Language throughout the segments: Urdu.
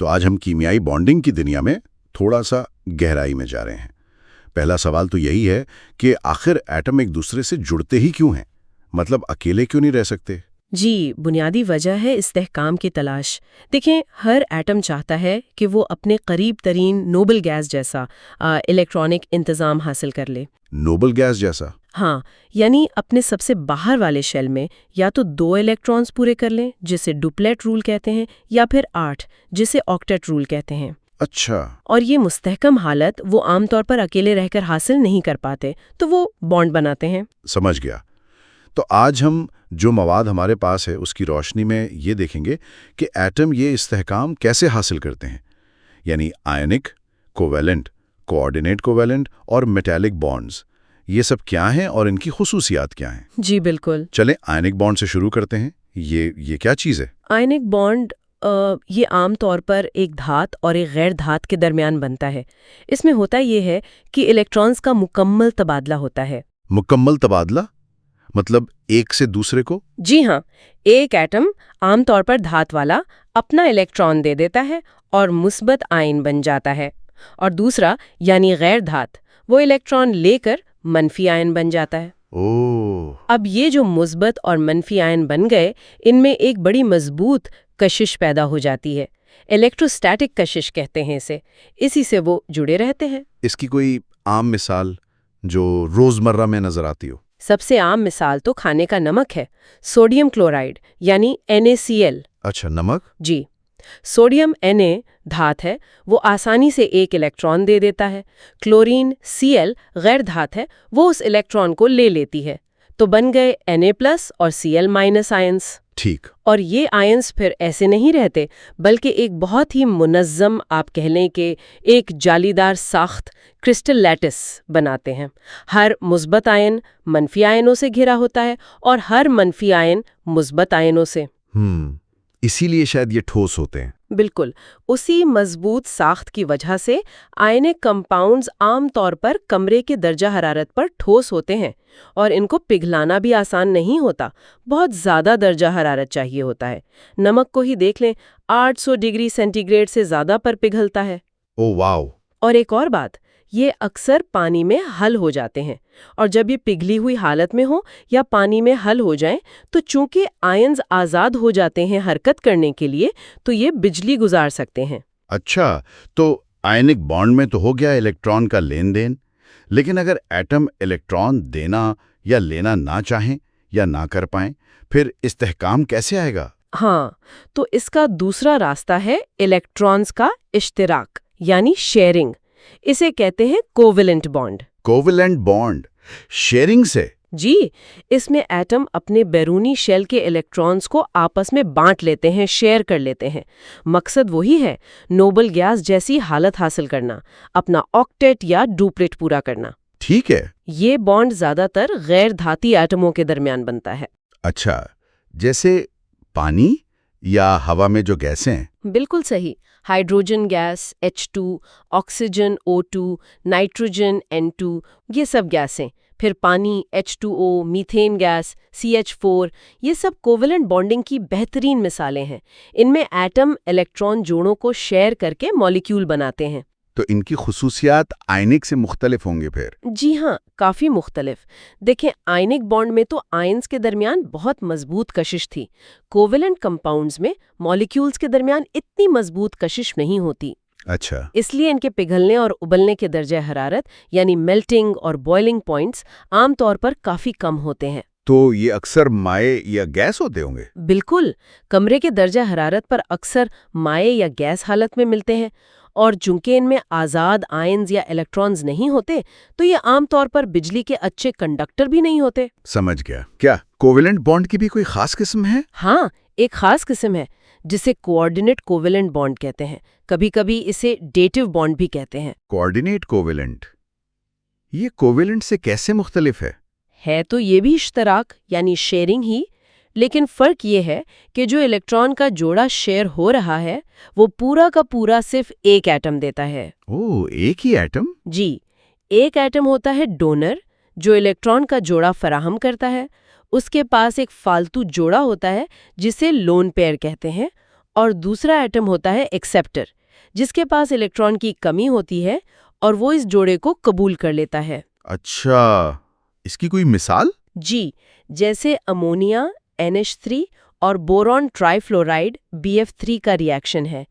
تو آج ہم کیمیائی بانڈنگ کی دنیا میں تھوڑا سا گہرائی میں جا رہے ہیں۔ پہلا سوال تو یہی ہے کہ آخر ایٹم ایک دوسرے سے جڑتے ہی کیوں ہیں؟ مطلب اکیلے کیوں نہیں رہ سکتے؟ جی، بنیادی وجہ ہے استحکام کی تلاش۔ دیکھیں، ہر ایٹم چاہتا ہے کہ وہ اپنے قریب ترین نوبل گیس جیسا الیکٹرانک انتظام حاصل کر لے۔ نوبل گیس جیسا؟ ہاں، یعنی اپنے سب سے باہر والے شیل میں یا تو 2 الیکٹرانز پورے کر لیں جسے ڈوپلیٹ رول کہتے ہیں، یا پھر 8 جسے آکٹیٹ رول کہتے ہیں۔ اچھا۔ اور یہ مستحکم حالت وہ عام طور پر اکیلے رہ کر حاصل نہیں کر پاتے، تو وہ بانڈ بناتے ہیں۔ سمجھ گیا۔ تو آج ہم جو مواد ہمارے پاس ہے اس کی روشنی میں یہ دیکھیں گے کہ ایٹم یہ استحکام کیسے حاصل کرتے ہیں، یعنی آئنک، کوویلنٹ، کوآرڈینیٹ کوویلنٹ اور میٹالک بانڈز، یہ سب کیا ہیں اور ان کی خصوصیات کیا ہیں؟ جی بالکل۔ چلیں آئنک بانڈ سے شروع کرتے ہیں۔ یہ کیا چیز ہے؟ آئنک بانڈ یہ عام طور پر ایک دھات اور ایک غیر دھات کے درمیان بنتا ہے۔ اس میں ہوتا یہ ہے کہ الیکٹرانز کا مکمل تبادلہ ہوتا ہے۔ مکمل تبادلہ؟ مطلب ایک سے دوسرے کو؟ جی ہاں، ایک ایٹم عام طور پر دھات والا اپنا الیکٹران دے دیتا ہے اور مثبت آئن بن جاتا ہے، اور دوسرا یعنی غیر دھات وہ الیکٹران لے کر منفی آئن بن جاتا ہے۔ اب یہ جو مثبت اور منفی آئن بن گئے، ان میں ایک بڑی مضبوط کشش پیدا ہو جاتی ہے، الیکٹروسٹیٹک کشش کہتے ہیں اسے، اسی سے وہ جڑے رہتے ہیں۔ اس کی کوئی عام مثال جو روزمرہ میں نظر آتی ہو؟ سب سے عام مثال تو کھانے کا نمک ہے، سوڈیم کلورائڈ یعنی NaCl۔ اچھا، نمک؟ جی، سوڈیم Na دھات ہے، وہ آسانی سے ایک الیکٹران دے دیتا ہے۔ کلورین Cl غیر دھات ہے، وہ اس الیکٹران کو لے لیتی ہے، تو بن گئے Na+ اور Cl- آئنس۔ ٹھیک۔ اور یہ آئنس پھر ایسے نہیں رہتے، بلکہ ایک بہت ہی منظم، آپ کہہ لیں کہ ایک جالی دار ساخت کرسٹل لیٹس بناتے ہیں۔ ہر مثبت آئن منفی آئنوں سے گھرا ہوتا ہے اور ہر منفی آئن مثبت آئنوں سے۔ اسی لیے شاید یہ ٹھوس ہوتے ہیں۔ بالکل، اسی مضبوط ساخت کی وجہ سے آئنک کمپاؤنڈز عام طور پر کمرے کے درجہ حرارت پر ٹھوس ہوتے ہیں، اور ان کو پگھلانا بھی آسان نہیں ہوتا، بہت زیادہ درجہ حرارت چاہیے ہوتا ہے۔ نمک کو ہی دیکھ لیں، 800 ڈگری سینٹی گریڈ سے زیادہ پر پگھلتا ہے۔ او واو! اور ایک اور بات، یہ اکثر پانی میں حل ہو جاتے ہیں، اور جب یہ پگھلی ہوئی حالت میں ہوں یا پانی میں حل ہو جائیں تو چونکہ آئنز آزاد ہو جاتے ہیں حرکت کرنے کے لیے، تو یہ بجلی گزار سکتے ہیں۔ اچھا، تو آئنک بانڈ میں تو ہو گیا الیکٹران کا لین دین، لیکن اگر ایٹم الیکٹران دینا یا لینا نہ چاہیں یا نہ کر پائیں، پھر استحکام کیسے آئے گا؟ ہاں، تو اس کا دوسرا راستہ ہے الیکٹرانز کا اشتراک یعنی شیئرنگ۔ اسے کہتے ہیں covalent bond. Covalent bond sharing سے؟ جی، اس میں ایٹم اپنے بیرونی شیل کے الیکٹرانز کو آپس میں بانٹ لیتے ہیں، شیئر کر لیتے ہیں۔ مقصد وہی ہے، نوبل گیس جیسی حالت حاصل کرنا، اپنا آکٹیٹ یا ڈوپلیٹ پورا کرنا۔ ٹھیک ہے۔ یہ بانڈ زیادہ تر غیر دھاتی ایٹموں کے درمیان بنتا ہے۔ اچھا، جیسے پانی یا ہوا میں جو گیسیں ہیں؟ بالکل صحیح، hydrogen gas H2، oxygen O2، nitrogen N2، یہ سب گیسیں، پھر پانی H2O، میتھین گیس CH4، یہ سب کوویلنٹ بانڈنگ کی بہترین مثالیں ہیں۔ ان میں ایٹم الیکٹران جوڑوں کو شیئر کر کے مالیکیول بناتے ہیں۔ تو ان کی خصوصیات آئنک سے مختلف ہوں گے پھر؟ جی ہاں، کافی مختلف۔ دیکھیں، آئنک بانڈ میں تو آئنز کے درمیان بہت مضبوط کشش تھی۔ کوویلنٹ کمپاؤنڈز میں مالیکیولز کے درمیان اتنی مضبوط کشش نہیں ہوتی۔ اچھا۔ اس لیے ان کے پگھلنے اور ابلنے کے درجہ حرارت یعنی میلٹنگ اور بوائلنگ پوائنٹس عام طور پر کافی کم ہوتے ہیں۔ تو یہ اکثر مائع یا گیس ہوتے ہوں گے؟ بالکل، کمرے کے درجہ حرارت پر اکثر مائع یا گیس حالت میں ملتے ہیں، اور چونکہ ان میں آزاد آئنز یا الیکٹرانز نہیں ہوتے، تو یہ عام طور پر بجلی کے اچھے کنڈکٹر بھی نہیں ہوتے۔ سمجھ گیا۔ کیا کوویلنٹ بانڈ کی بھی کوئی خاص قسم ہے؟ ہاں، ایک خاص قسم ہے جسے کوآرڈینیٹ کوویلنٹ بانڈ کہتے ہیں، کبھی کبھی اسے ڈیٹیو بانڈ بھی کہتے ہیں۔ کوآرڈینیٹ کوویلنٹ، یہ کوویلنٹ سے کیسے مختلف ہے؟ تو یہ بھی اشتراک یعنی شیئرنگ ہی، لیکن فرق یہ ہے کہ جو الیکٹران کا جوڑا شیئر ہو رہا ہے وہ پورا کا پورا صرف ایک ایٹم دیتا ہے۔ ایک ہی ایٹم؟ جی، ایک ایٹم ہوتا ہے ڈونر، جو الیکٹران کا جوڑا فراہم کرتا ہے۔ اس کے پاس ایک فالتو جوڑا ہوتا ہے جسے لون پیئر کہتے ہیں، اور دوسرا ایٹم ہوتا ہے ایکسیپٹر، جس کے پاس الیکٹران کی کمی ہوتی ہے اور وہ اس جوڑے کو قبول کر لیتا ہے۔ اچھا، اس کی کوئی مثال؟ جی، جیسے امونیا NH3 اور بورون ٹرائی فلورائڈ BF3 کا ری ایکشن ہے۔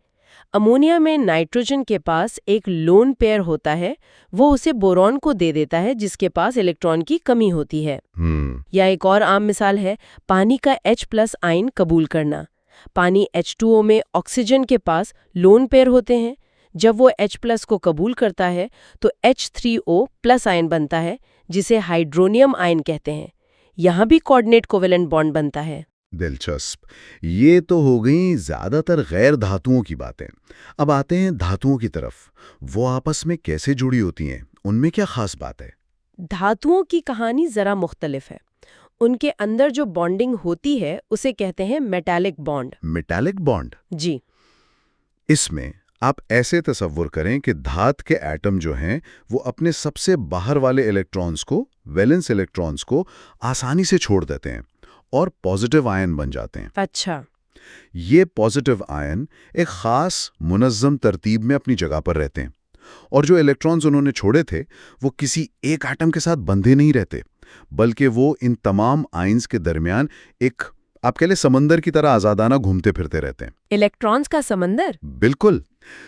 امونیا میں نائٹروجن کے پاس ایک لون پیئر ہوتا ہے، وہ اسے بورون کو دے دیتا ہے جس کے پاس الیکٹران کی کمی ہوتی ہے۔ یا ایک اور عام مثال ہے پانی کا H+ آئن قبول کرنا۔ پانی H2O میں آکسیجن کے پاس لون پیئر ہوتے ہیں، جب وہ H+ کو قبول کرتا ہے تو H3O+ آئن بنتا ہے جسے ہائیڈرونیم آئن کہتے ہیں۔ یہاں بھی کوآرڈینیٹ کوویلنٹ بانڈ بنتا ہے۔ دلچسپ۔ یہ تو ہو گئیں زیادہ تر غیر دھاتوؤں کی باتیں۔ اب آتے ہیں دھاتوؤں کی طرف۔ وہ آپس میں کیسے جڑی ہوتی ہیں؟ ان میں کیا خاص بات ہے؟ دھاتوؤں کی کہانی ذرا مختلف ہے۔ ان کے اندر جو بانڈنگ ہوتی ہے اسے کہتے ہیں میٹالک بانڈ۔ Metallic bond? جی۔ اس میں آپ ایسے تصور کریں کہ دھات کے ایٹم جو ہیں وہ اپنے سب سے باہر والے الیکٹرانز کو، ویلنس الیکٹرانز کو آسانی سے چھوڑ دیتے ہیں اور پازیٹیو آئن بن جاتے ہیں۔ اچھا۔ یہ پازیٹیو آئن ایک خاص منظم ترتیب میں اپنی جگہ پر رہتے ہیں، اور جو الیکٹرانز انہوں نے چھوڑے تھے وہ کسی ایک ایٹم کے ساتھ بندھے نہیں رہتے، بلکہ وہ ان تمام آئنز کے درمیان ایک آپ کہہ لیں سمندر کی طرح آزادانہ گھومتے پھرتے رہتے ہیں۔ الیکٹرانز کا سمندر؟ بالکل،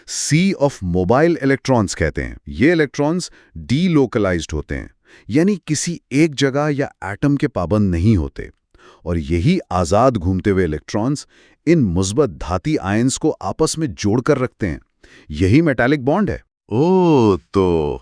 سی آف موبائل الیکٹرانز کہتے ہیں۔ یہ الیکٹرانز ڈی لوکلائزڈ ہوتے ہیں، یعنی کسی ایک جگہ یا ایٹم کے پابند نہیں ہوتے، اور یہی آزاد گھومتے ہوئے الیکٹرانز ان مثبت دھاتی آئنز کو آپس میں جوڑ کر رکھتے ہیں۔ یہی میٹالک بانڈ ہے۔ تو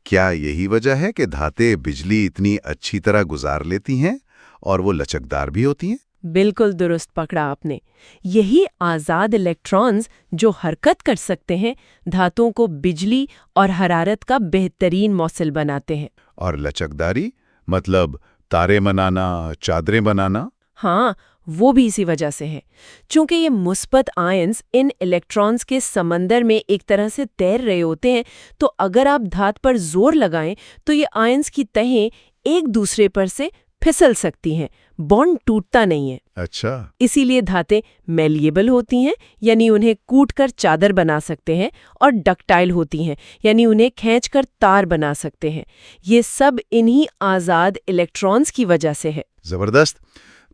کیا یہی وجہ ہے کہ دھاتیں بجلی اتنی اچھی طرح گزار لیتی ہیں اور وہ لچکدار بھی ہوتی ہیں؟ بالکل درست پکڑا آپ نے۔ یہی آزاد الیکٹرانز جو حرکت کر سکتے ہیں دھاتوں کو بجلی اور حرارت کا بہترین موصل بناتے ہیں۔ اور لچکداری مطلب تارے بنانا، چادریں بنانا؟ ہاں، وہ بھی اسی وجہ سے ہے۔ چونکہ یہ مثبت آئنز ان الیکٹرانز کے سمندر میں ایک طرح سے تیر رہے ہوتے ہیں، تو اگر آپ دھات پر زور لگائیں تو یہ آئنز کی تہیں ایک دوسرے پر سے پھسل سکتی ہیں، بانڈ ٹوٹتا نہیں ہے۔ اچھا۔ اسی لیے دھاتیں میلیبل ہوتی ہیں، یعنی انہیں کوٹ کر چادر بنا سکتے ہیں، اور ڈکٹائل ہوتی ہیں، یعنی انہیں کھینچ کر تار بنا سکتے ہیں۔ یہ سب انہی آزاد الیکٹرانز کی وجہ سے ہے۔ زبردست۔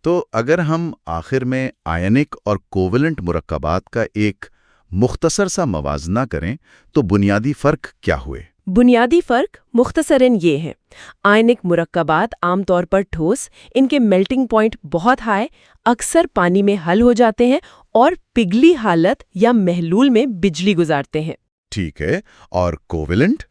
تو اگر ہم آخر میں آئنک اور کوولنٹ مرکبات کا ایک مختصر سا موازنہ کریں تو بنیادی فرق کیا ہوئے؟ بنیادی فرق مختصراً یہ ہے۔ آئنک مرکبات عام طور پر ٹھوس، ان کے میلٹنگ پوائنٹ بہت ہائی، اکثر پانی میں حل ہو جاتے ہیں اور پگھلی حالت یا محلول میں بجلی گزارتے ہیں۔ ٹھیک ہے، اور کوولنٹ؟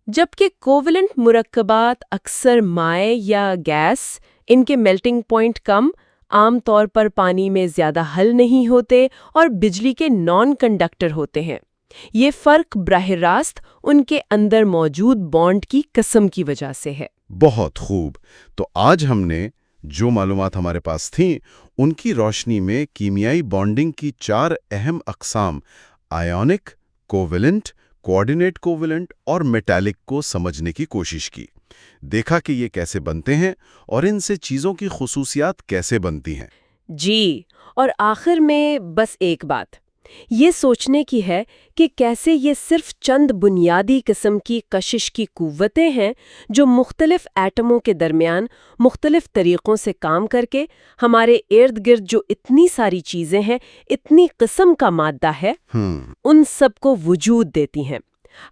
جبکہ کوولنٹ مرکبات اکثر مائع یا گیس، ان کے میلٹنگ پوائنٹ کم، عام طور پر پانی میں زیادہ حل نہیں ہوتے اور بجلی کے نان کنڈکٹر ہوتے ہیں۔ یہ فرق براہ راست ان کے اندر موجود بانڈ کی قسم کی وجہ سے ہے۔ بہت خوب۔ تو آج ہم نے جو معلومات ہمارے پاس تھیں ان کی روشنی میں کیمیائی بانڈنگ کی 4 اہم اقسام آیونک، کوولنٹ، کوآرڈینیٹ کوولنٹ اور میٹالک کو سمجھنے کی کوشش کی۔ دیکھا کہ یہ کیسے بنتے ہیں اور ان سے چیزوں کی خصوصیات کیسے بنتی ہیں۔ جی، اور آخر میں بس ایک بات یہ سوچنے کی ہے کہ کیسے یہ صرف چند بنیادی قسم کی کشش کی قوتیں ہیں جو مختلف ایٹموں کے درمیان مختلف طریقوں سے کام کر کے ہمارے ارد گرد جو اتنی ساری چیزیں ہیں، اتنی قسم کا مادہ ہے، ان سب کو وجود دیتی ہیں۔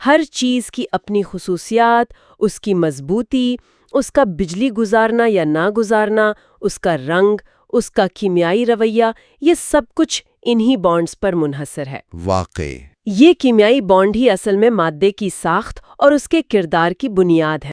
ہر چیز کی اپنی خصوصیات، اس کی مضبوطی، اس کا بجلی گزارنا یا نہ گزارنا، اس کا رنگ، اس کا کیمیائی رویہ، یہ سب کچھ انہی بانڈز پر منحصر ہے۔ واقعی یہ کیمیائی بانڈ ہی اصل میں مادے کی ساخت اور اس کے کردار کی بنیاد ہے۔